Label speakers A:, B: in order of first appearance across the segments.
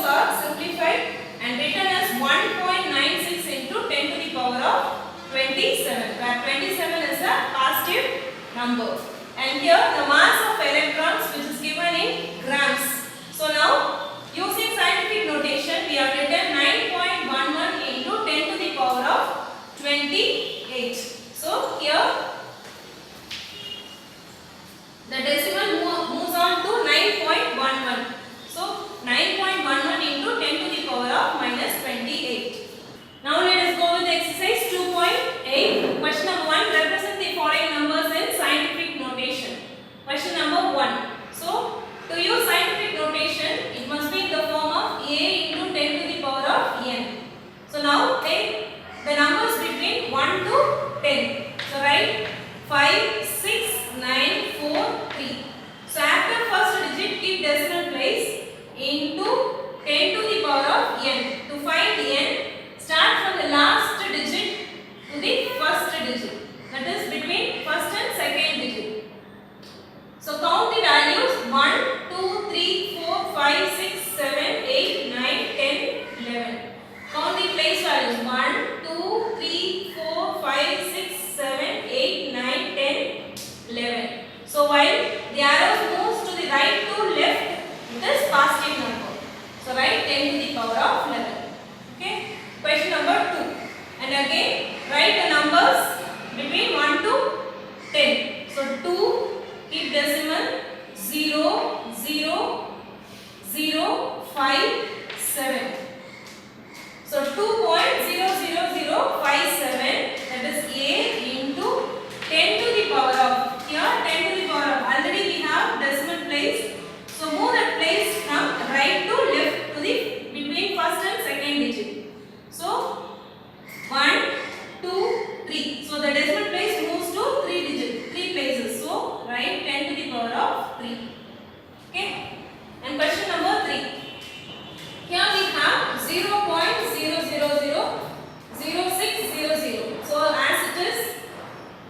A: are simplified and written as 1.96 into 10 to the power of 27, where 27 is a positive number. And here the mass of electrons, which is given in grams. So now using scientific notation, we have written 9.11 into 10 to the power of 28. So here the decimal moves on to 9.11. So 9.11 into 10 to the power of minus 28. Now let us go with exercise 2.8. Question number 1. Represent the following numbers in scientific notation. Question number 1. So to use scientific notation, it must be in the form of a into 10 to the power of n. So now take the numbers between 1 to 10. So write 5, 6, 9, 4, 3. So after first digit, keep decimal place into 10 to the power of n. To find n, start from the last digit to the first digit. That is between first and second digit. So count the values 1, 2, 3, 4, 5, 6, 7, 8, 9, 10, 11. Count the place values 1, 2, 3, 4, 5, 6, 7, 8, 9, 10, 11. So while the arrows moves to the right to left, it is positive number. So write 10 to the power of 11. Okay. Question number 2. And again write the numbers between 1 to 10. So 2, keep decimal 0, 0, 0, 5, 7. So 2.00057, that is a into 10 to the power of, here 10 to the power of, already we have decimal place. So move that place from right to left to the between first and second digit. So 1, 2, 3. So the decimal place moves to 3 places. So write 10 to the power of 3. Okay. And question number 3. Here we have 0.0000600. So as it is,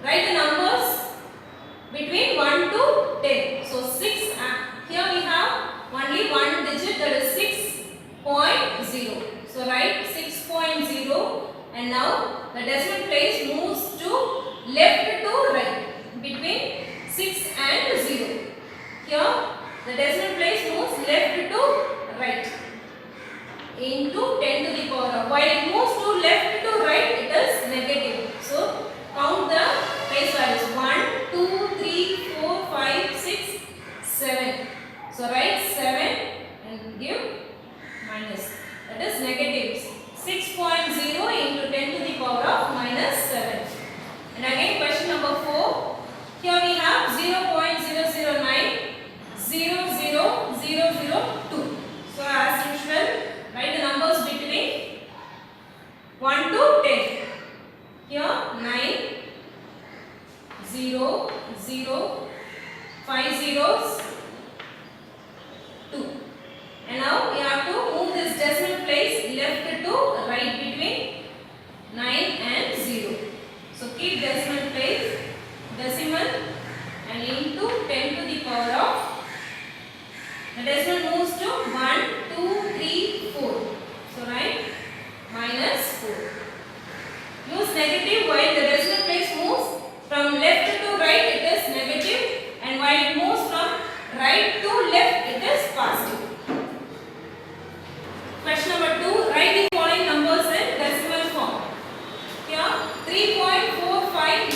A: write the numbers between 1 to 10. So 6. Here we have only one digit, that is 6.0. So write 6.0, and now the decimal place moves to left to right between 6 and 0. Here the decimal place moves left to right into 10 to the power of. While it moves to left to right, it is negative. So count the place values 1, 2, 3, 4, 5, 6, 7. So write 7 and give minus. That is negative 6.0 into 10 to the power of minus 7. And again question number 4. Here we have 0.009 00002. So as usual, write the numbers between 1 to 10. Here 9, 0, 0, 5 zeros, 2. And now we have to move this decimal place left to right between 9 and 0. So keep decimal place, decimal, and into 10 to the power of. The decimal moves to 1, 2, 3, 4. So write minus 4. Use negative while the decimal place moves from left to right, it is negative, and while it moves from right to left, it is positive. Question number 2. Write the following numbers in decimal form. Here 3.45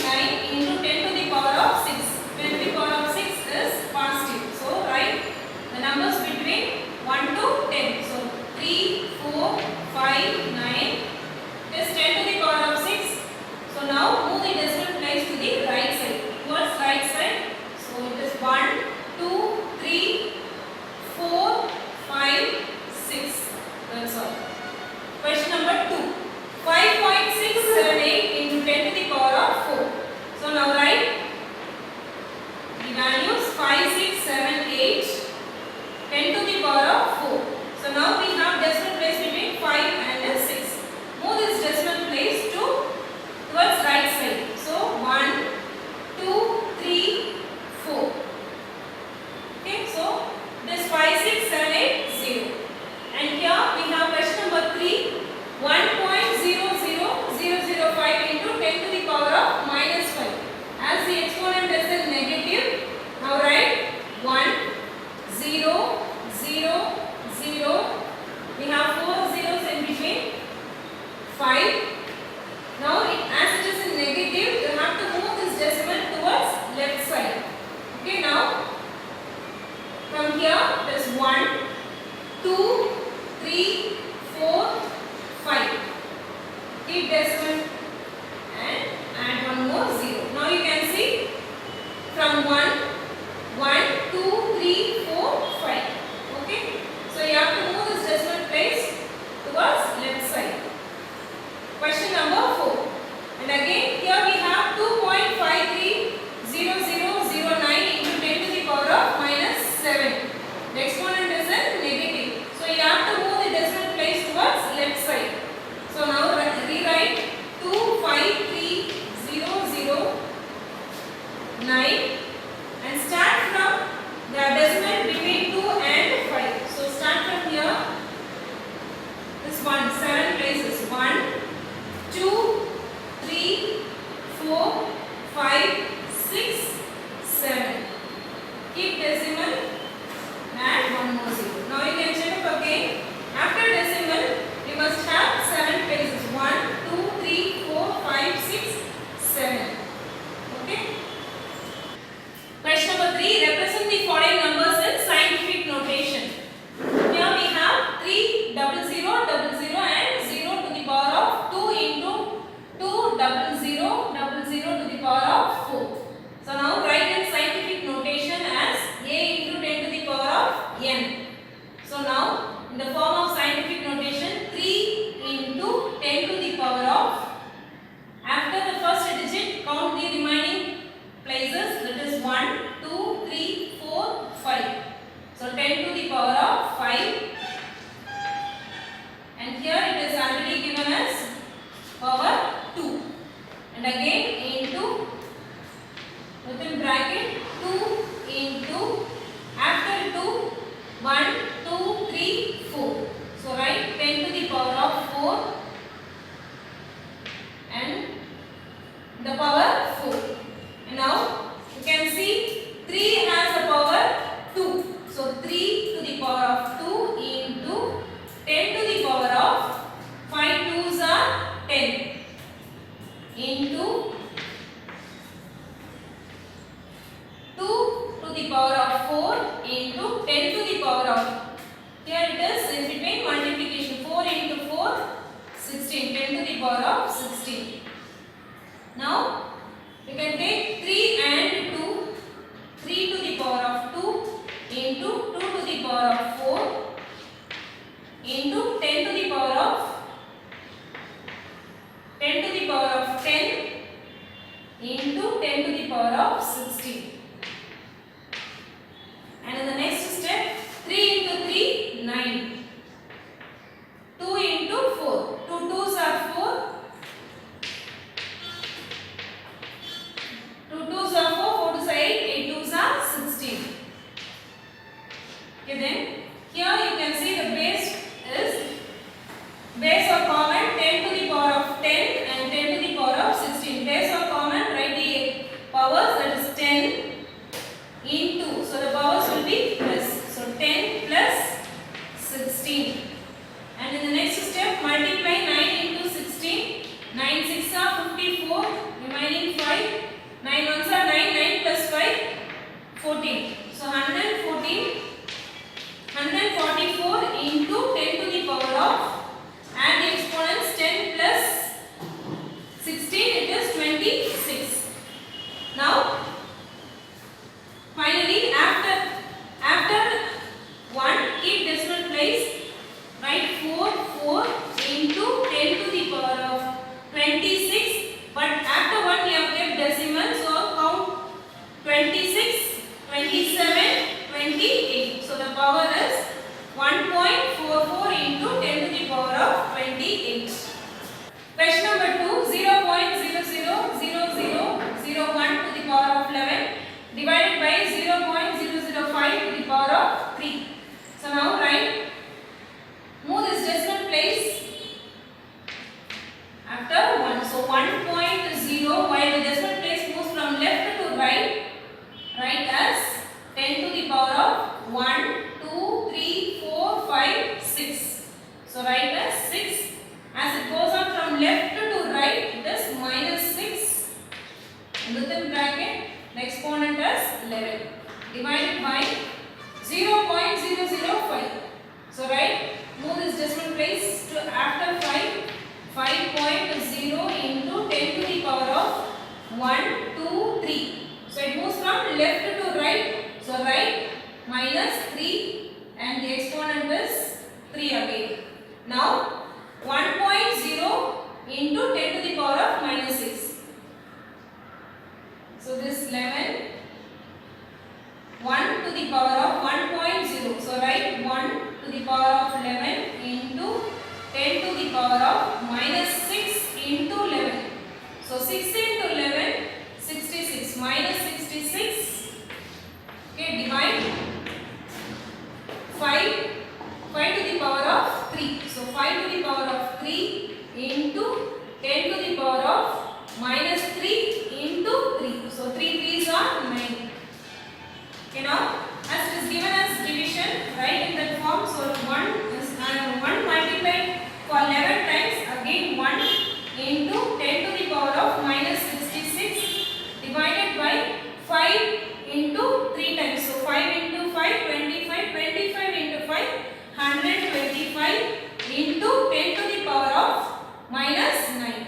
A: place, write 4 into 10 to the power of 26. But after 1 we have kept decimal, so count 26, 27, 28. So the power is 1.44 into 10 to the power of 28. Question number 2, 0.000001 to the power of 11 divided by 0.005 to the power of 3. So now write, move this decimal place after 1. So 1.0, while the decimal place moves from left to right, write as 10 to the power of 1, 2, 3, 4, 5, 6. So write as 6. As it goes on from left to right, it is minus 6. Within bracket, the exponent is 11. Divided by 0.005. So write, move this decimal place to after 5. 5.0 into 10 to the power of 1, 2, 3. So it moves from left to right. So write minus 3 and the exponent is 3 again. Now 1.0 into 10 to the power of minus 6. So this 11, 1 to the power of 1.0. So write 1 to the power of 11 into 10 to the power of minus 6 into 11. So 6 into 11, 66, minus 66. Okay, divide 5 to the power of 3. So 5 to the power of 3 into 10 to the power of minus 3 into 3. So 3 3s are 9. Okay, now as it is given as division, write in that form. So 1 multiplied for 11 times, again 1 into 10 to the power of minus 66 divided by 5 into 3 times. So 5 into 5, 25, 25 into 5, 125 into 10 to the power of minus 9.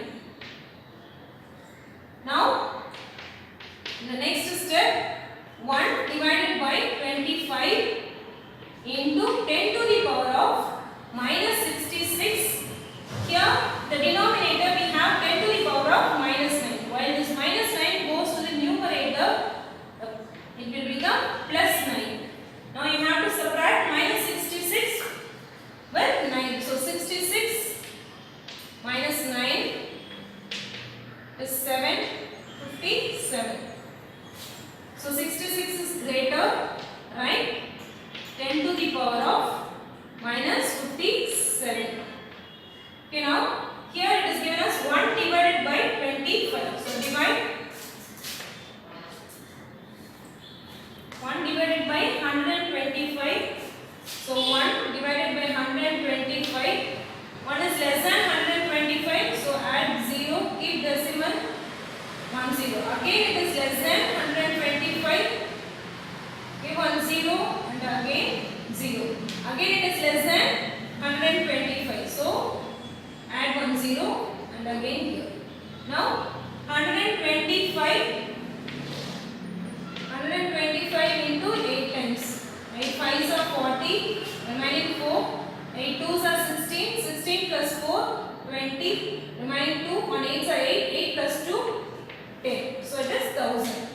A: Now, the next step, 1 divided by 25 into 10 to the power of minus 66. Here, the denominator we have 10 to the power of minus 9. While this minus 9 goes to the numerator, it will become plus 9. Now you have to subtract minus 66 with 9. So 66 minus 9 is 757. So 66 is greater, right? 10 to the power of minus 57. Okay, now here it is given as 1 divided by 25. So divide 1 divided by 125. So 1 divided by 125. 1 is less than 125. So add 0, keep decimal 1 0. Again it is less than 125. Give 1 0 and again 0. Again it is less than 125. So add 1 0 and again here. Now 125 into 8 times. 8 5s are 40, remaining 4. 8 2s are 16. 16 plus 4, 20. Remaining 2. 1 8s are 8. 8 plus 2, 10. So it is 1000.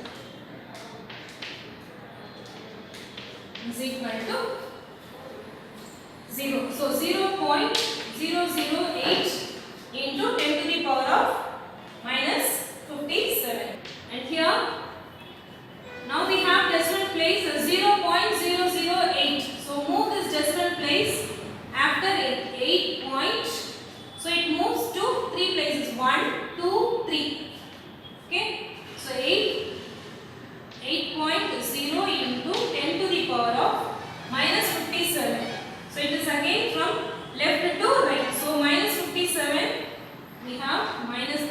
A: Is equal to 0. So 0.008 into 10 to the power of minus 57. And here, now we have decimal place 0.008. So move this decimal place after 8 point. So it moves to 3 places. 1, 2, 3. Okay. So 8.0 into 10 to the power of minus 57. So it is again from left to right. So minus 57, we have minus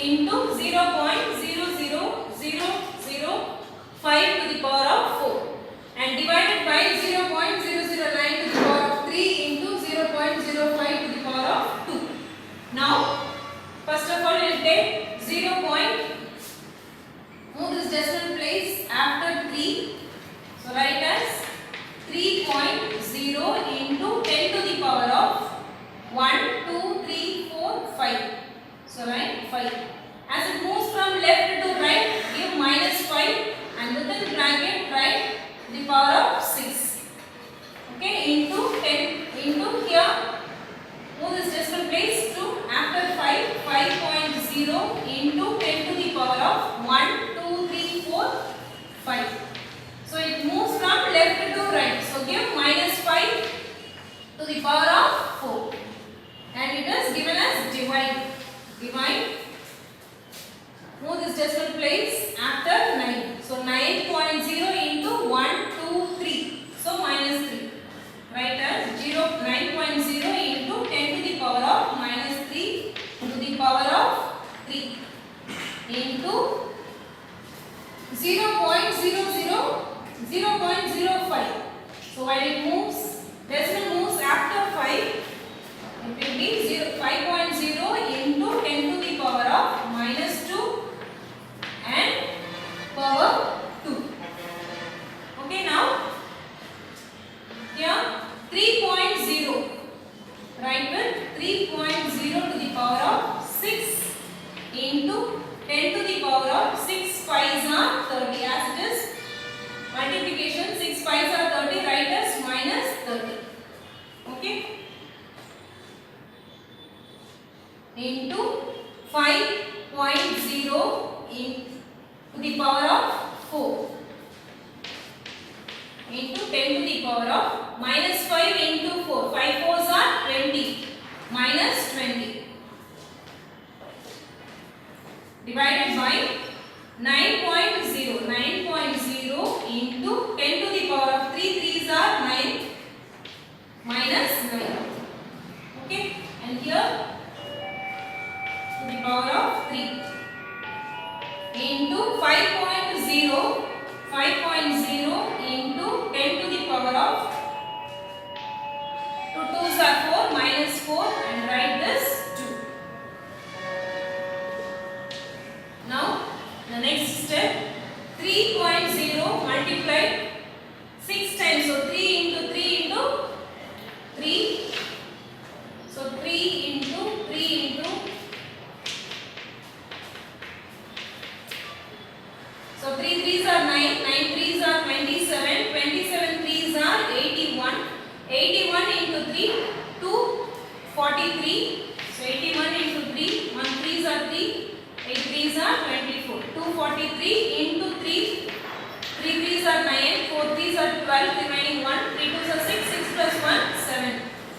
A: into 0.00005 to the power of 4 and divided by 0.009 to the power of 3 into 0.05 to the power of 2. Now first of all we will take 0. Move this decimal place after 3. So write as 3.0 into 10 to the power of 1, 2, 3, 4, 5. So write 5. As it moves from left to right, give -5 and within bracket write the power of 6. Okay, into 10 into here. Move this decimal place to after 5, 5.0 into 10 to the power of 1, 2, 3, 4, 5. So it moves from left to right. So give -5 to the power of 4. And it is given as divide. Divide. Move this decimal place after 9. So 9.0 into 1, 2, 3. So -3. Write as 9.0 into 10 to the power of -3 to the power of 3 into 0.05. So when it moves, decimal moves after 5, it will be 5.0 into 10 to the power of -2 and power 2. Okay, now here 3.0. Write with 3.0 to the power of 6 into 10 to the power of 6 5s are 30. As it is multiplication, 6 5s are 30. Write as -30. Okay. Into 5.0 to the power of 4 into 10 to the power of -5 into 4. 5 4s are 20. -20 divided by 9.0. 9.0 into 10 to the power of 3. 3s are 9. -9. Okay, and here to the power of 3 into 5.0. 5.0 into 10 to the power of 2 2s are 4. -4 and write this 2. Now the next step, 3.0 multiplied 6 times. So 3 into 3 into 3. So 3 into 3 into. So 3 3s are 9. 9 3s are 27. 27 3s are 81. 81 into 3, 243. So 81 into 3, 1 3s are 3. 8 3s are 24. 243 into 3. 3 3s are 9. 4 3s are 12. Remaining 1. 3 2s are 6. 6 plus 1 7.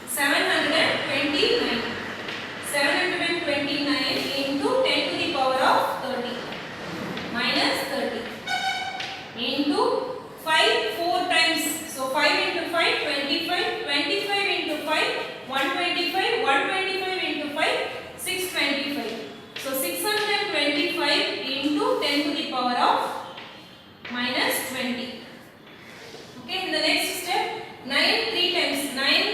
A: 729. 729 into 10 to the power of 30. -30 into 5 4 times. So 5 into 5 25. 25 into 5 125. 125 into 5 625. So 625 into 10 to the power of -20. Okay, in the next step, 9 3 times. 9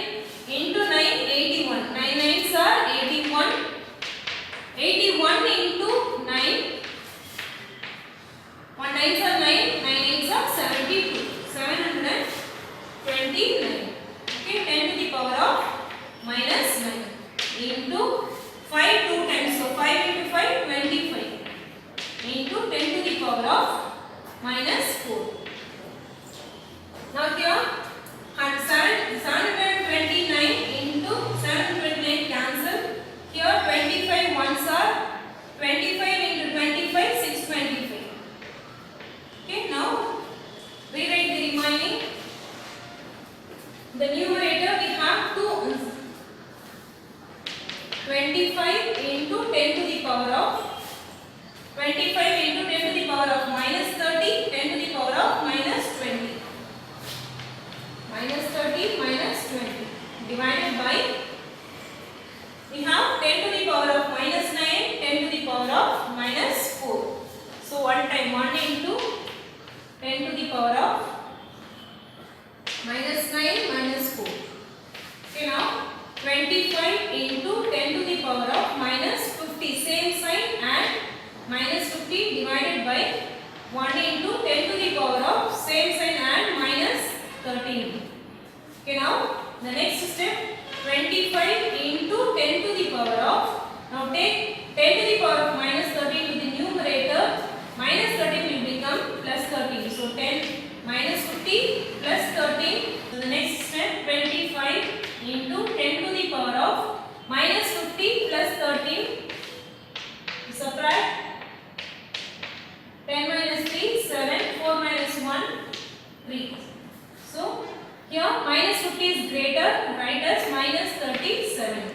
A: into 9 81. 9 9s are 81. 81 into 9. 1 9s are 9. 9 8s are 72. 729. Okay, 10 to the power of -9 into 5 2 times. So 5 into 5 25 into 10 to the power of -4. Now here 729 into 729 cancel. Here 25 ones are 25 into 25 625. Okay, now rewrite the remaining. The numerator we have 2 25 into 10 to the power of 25 into 10 to the power of -30. 10 to the power of -20. -30 -20 divided by, we have 10 to the power of -9, 10 to the power of 1 into 10 to the power of same sign and minus 13. Okay, now the next step 25 into 10 to the power of, now take 10 to the power of minus 13 to the numerator, minus 13 will become plus 13. So 10 minus 50 plus 13. So the next step 25 into 10 to the power of minus 50 plus 13. Subtract 10 minus 3, 7, 4 minus 1, 3. So here minus 50 is greater, write as minus 37.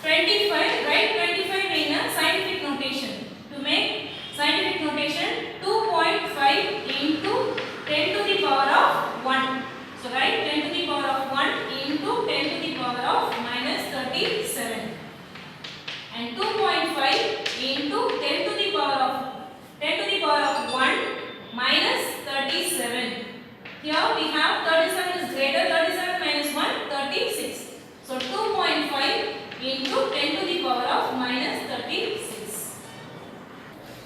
A: 25, write 25 in a scientific notation. To make scientific notation, 2.5 into 10 to the power of 1. So write 10 to the power of 1 into 10 to the power of minus 37. And 2.5 into 10 to the power of 1 minus 37. Here we have 37 is greater, 37 minus 1, 36. So 2.5 into 10 to the power of minus 36.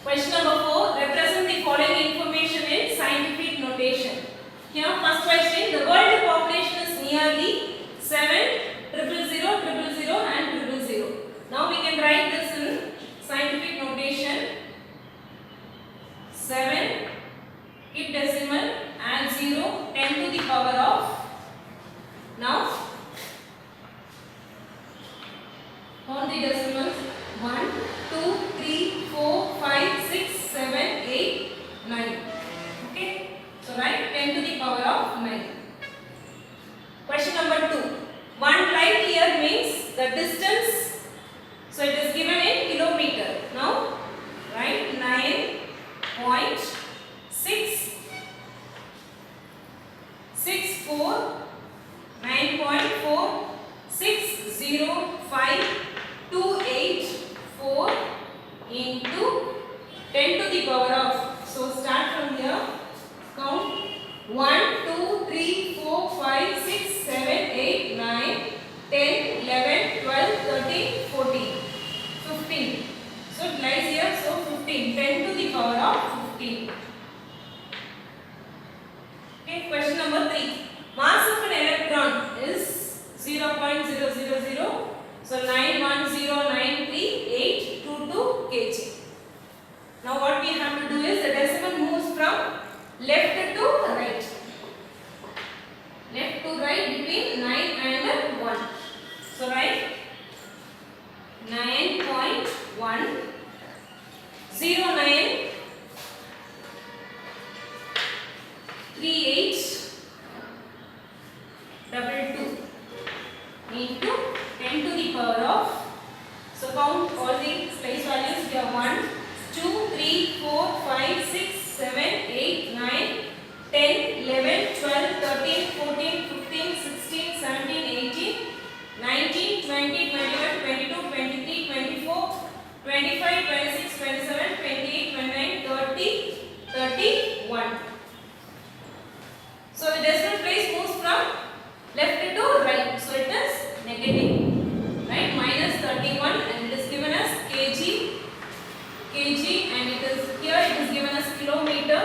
A: Question number 4. Represent the following information in scientific notation. Here first question, the world population is nearly 7,000,000,000 and 0,000,000. Now we can write this in scientific notation. 7, keep decimal, add 0, 10 to the power of, now count the decimals, 1, 2, 3, 4, 5, 6, 7, 8, 9. Okay, so write 10 to the power of 9. Question number 2. 1 light year means the distance, so it is given in kilometer. Now write 9.664 into 10 to the power of, so start from here, count 1, 2, 3, 4, 5, 6, 7, 8, 9, 10, 11, 12, 13, 14, 15. So it lies here, so 15, 10 to the power of 15. Okay, question number 3. Mass of an electron is 0.000, so 91093.822 kg. Now what we have to do is the decimal moves from left to right. Left to right between 9 and 1. So write 9.093822 into 10 to the power of, so count all the place values here, 1, 2, 3, 4, 5, 6, 7, 8, 9, 10, 11, 12, 13, 14, 15, 16, 17, 18, 19, 20, 21, 22, 23, 24, 25, 26, 27, 28, 29, 30, 31. So the decimal place moves from left to right, so it is negative, right? Minus 31, and it is given as kg, and it is here it is given as kilometer.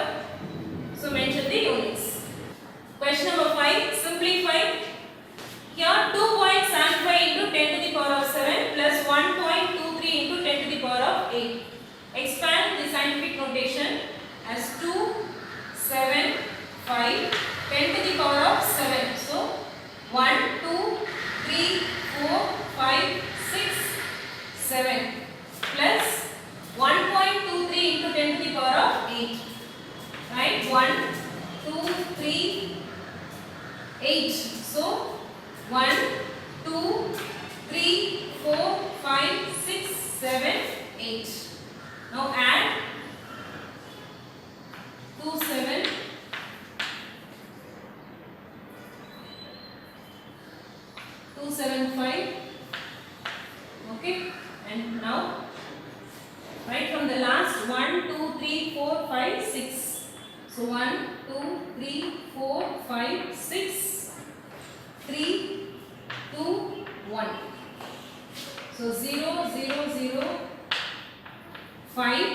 A: So mention the units. Question number 5. Simplify. Here 2.75 into 10 to the power of 7 plus 1.23 into 10 to the power of 8. Expand the scientific notation as 2, 7, 5, 10 to the power of 7. So 1, 2, 3, 4, 5, 6, 7 plus 1.23 into 10 to the power of 8. Right? 1, 2, 3, 8. So 1, 2, 3, 4, 5, 6, 7, 8. Now add 2, 7, 2, 7, 5. Okay, and now right from the last 1, 2, 3, 4, 5, 6. So 1, 2, 3, 4, 5, 6, 3, 2, 1. So 0, 0, 0, 5,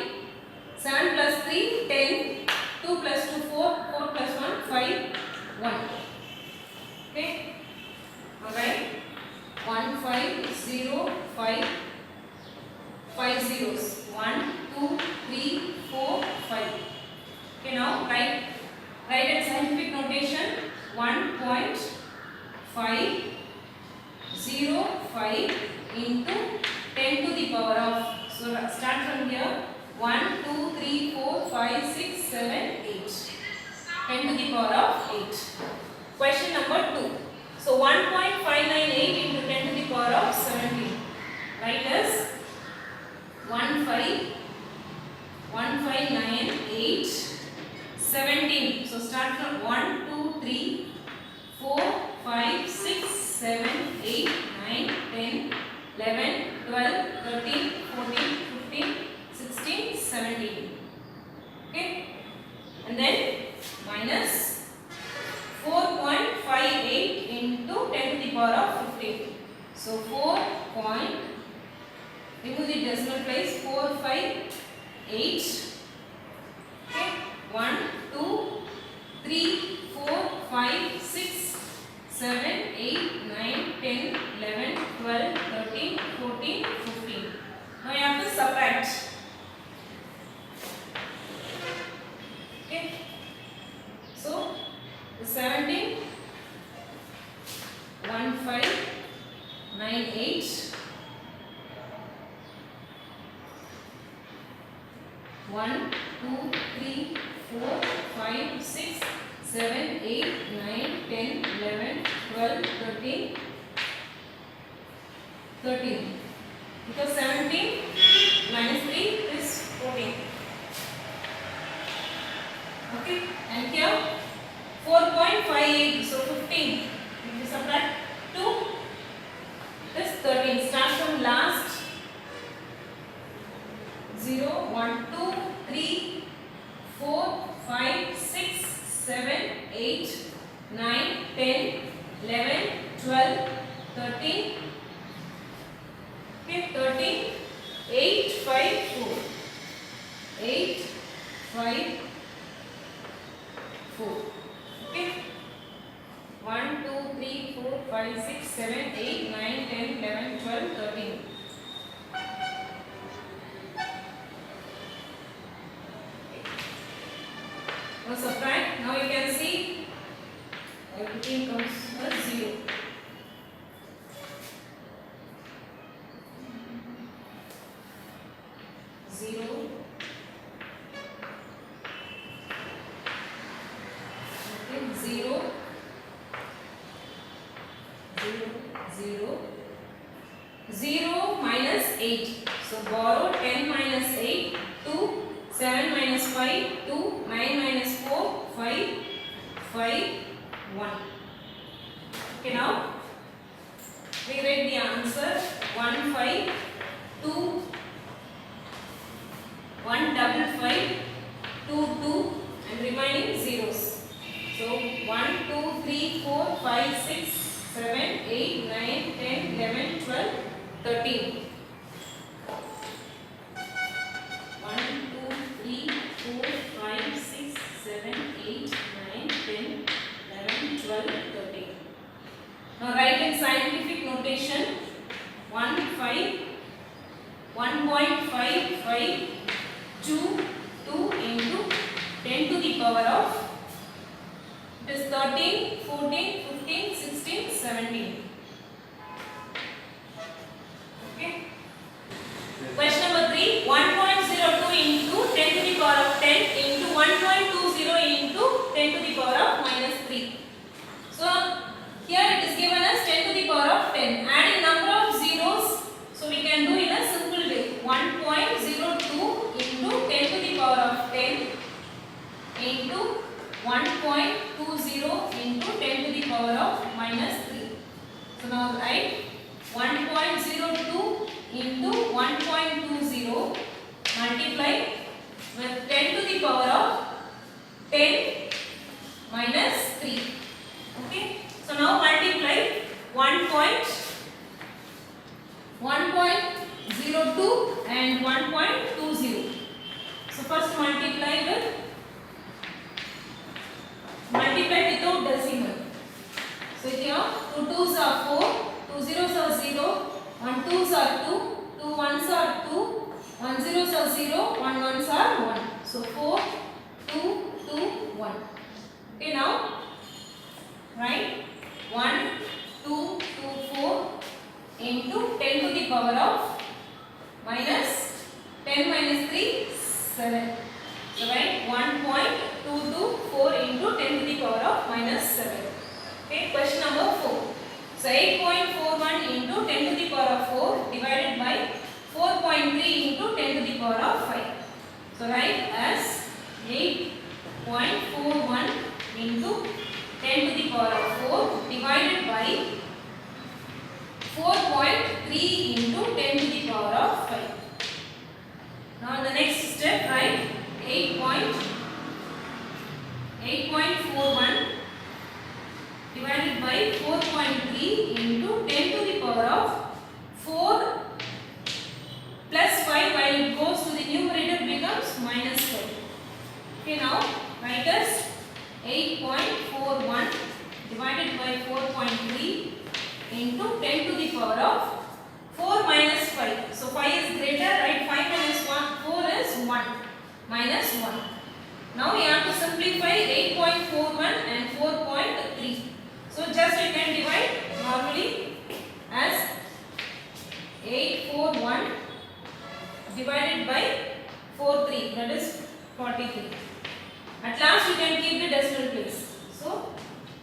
A: 7 plus 3, 10. 2 plus 2, 4. 4 plus 1, 5. 1. Okay. Alright. 1, 5, 0, 5. 5 zeros. 1, 2, 3, 4, 5. Okay, now write at scientific notation 1.505 into 10 to the power of. So start from here. 1, 2, 3, 4, 5, 6, 7, 8. 10 to the power of 8. Question number 2. So 1.598 into 10 to the power of 17. Write as 159, 17. So start from 1, 2, 3, 4, 5, 6, 7, 8, 9, 10, 11, 12, 13, 14, 15, 16, 17. Okay. And then minus 4.58 into 10 to the power of 15. So 4. Remove the decimal place. 4, 5, 8. Okay. 1, 2, 3, 4, 5, 6, 7, 8, 9, 10, 11, 12, 13, 14, 15. Now you have to subtract. Okay. So 17, 1598. 1, 2, 3, 4, 5, 6, 7, 8, 9, 10, 11, 12, 13, 13. Because 17 minus 3 is 14. Okay. And here 4.58. So 15. If you subtract 2, this 13. Start from last. 0, 1, 2, 3, 4, 5, 6, 7, 8, 9, 10, 11, 12, 13. Okay, 13, 8, 5, 4. 8, 5, 4. Okay. 1, 2, 3, 4, 5, 6, 7, 8, 9, 10, 11, 12, 13. Now subtract. Now you can see everything comes as 0. Okay, 0, 0, 0 minus 8. So borrow 10 minus 8, 2, 7 minus 5, 2, 9 minus 4, 5, 5, 1. Okay, now we write the answer 1, 5, 2, 1, 5, 2, 2 and remaining zeros. So 1, 2, 3, 4, 5, 6, 7, 8, 9, 10, 11, 12, 13. 1, 2, 3, 4, 5, 6, 7, 8, 9, 10, 11, 12, 13. Now write in scientific notation 1.552 into 10 to the power of, it is 13, 14, 15, 16, 17. Okay. Question number 3, 1.02 into 10 to the power of 10 into 1.20 into 10 to the power of minus 3. So here it is given as 10 to the power of 10. Adding number of zeros, so we can do in a simple way. 1.02 into 10 to the power of 10 into 1.20 into 10 to the power of minus 3. So now write 1.02 into 1.20 multiply with 10 to the power of 10 minus 3. Okay. So now multiply 1.02 and 1.20. So first are 4, 2 zeros are 0, 1 twos are 2, 2 ones are 2, 1 zeros are 0, 1 ones are 1. So 4, 2, 2, 1. Okay, now write 1, 2, 2, 4 into 10 to the power of minus 10 minus 3, 7. So write 1.224 into 10 to the power of minus 7. Okay, question number 4. So 8.41 into 10 to the power of 4 divided by 4.3 into 10 to the power of 5. So write as 8.41 into 10 to the power of 4 divided by 4.3 into 10 to the power of 5. Now the next step, write 8.41 divided by 4.3 into 10 to the power of 4 plus 5 while it goes to the numerator becomes minus 5. Okay, now write as 8.41 divided by 4.3 into 10 to the power of 4 minus 5. So 5 is greater, write 5 minus 1, 4 is 1, minus 1. Now we have to simplify 8.41 and 4.3. So just you can divide normally as 841 divided by 43, that is 43. At last you can keep the decimal place. So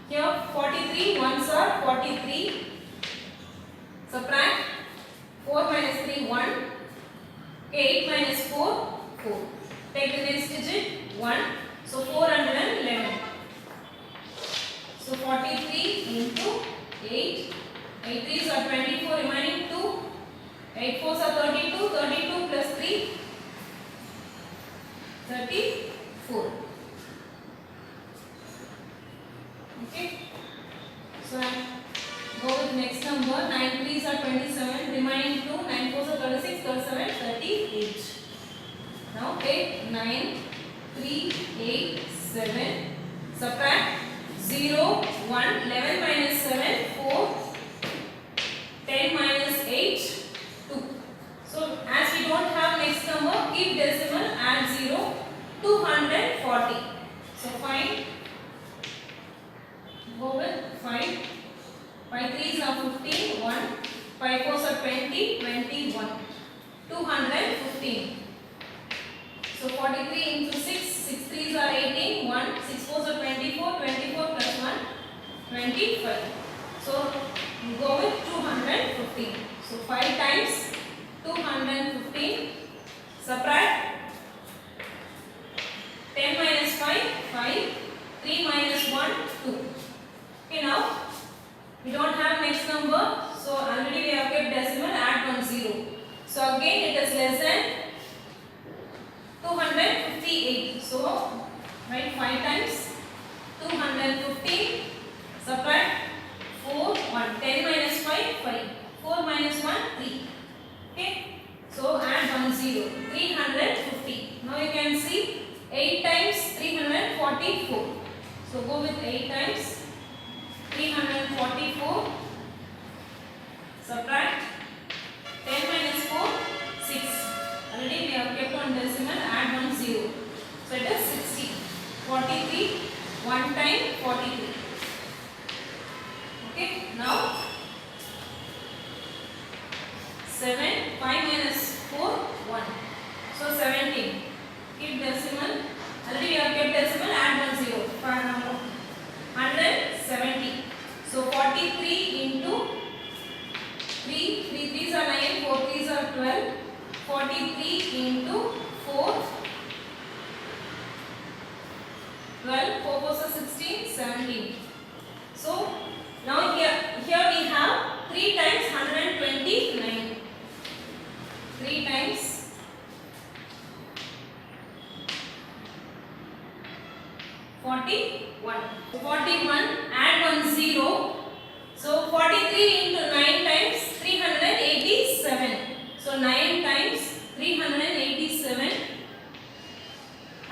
A: here 43 ones are 43. Subtract 4 minus 3, 1. 8 minus 4, 4. Take the next digit, 1. So 411. So 43 into 8. 8 3s are 24, remaining 2. 8 4s are 32. 32 plus 3, 34. Okay. So go with next number. 9 3s are 27, remaining 2. 9 4s are 36, 37, 38. Now take 9, 3, 8, 7. Subtract 0, 1, 11 minus 7, 4, 10 minus 8, 2. So as we don't have next number, keep decimal, add 0, 240. So find, go with 5. 5 3s are 15, 1. 5 4s are 20, 21. 215. So 43 into 6, 6 3s are 18, 1. 6 4s are 24, 24 plus 1, 25. So you go with 215. So 5 times 215. Subtract 10 minus 5, 5. 3 minus 1, 2. Okay, now we don't have next number. So already we have kept decimal, add 1 0. So again it is less than 258. So write 5 times 215. Subtract 4, 1. 10 minus 5, 5. 4 minus 1, 3. Okay. So add 1 0. 350. Now you can see 8 times 344. So go with 8 times 344. Subtract 10 minus 4, 6. Already we have kept on decimal, add 1 0. So it is 60. 43, 1 time 43. Okay, now 7, 5 minus 4, 1. So 17. Keep decimal. Already we have kept decimal, add 1 0. 170. So 43 into 3, 3 3s are 9, 4 3s are 12. 43 into 4, 12, 4 4s are 16, 17. So now here we have 3 times 129. 3 times 41. 41, add 1 0. So 43 into 9 times 387. So 9 times 387.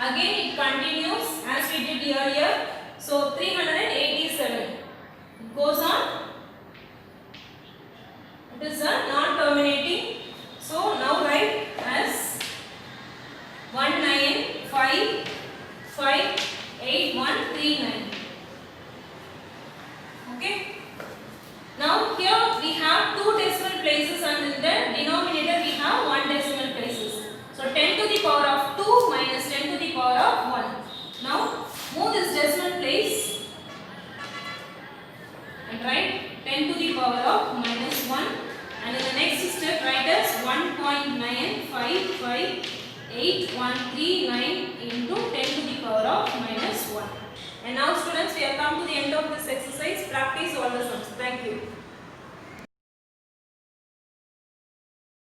A: Again it continues as we did earlier. So 387. It goes on a non-terminating. So now write as 19558139. Okay. Now here we have two decimal places and in the denominator we have one decimal places. So 10 to the power of 2 minus 10 to the power of 1. Now move this decimal place and write 10 to the power of minus 1, and in the next step write as 1.955839 into 10 to the power of minus 1. And now students, we are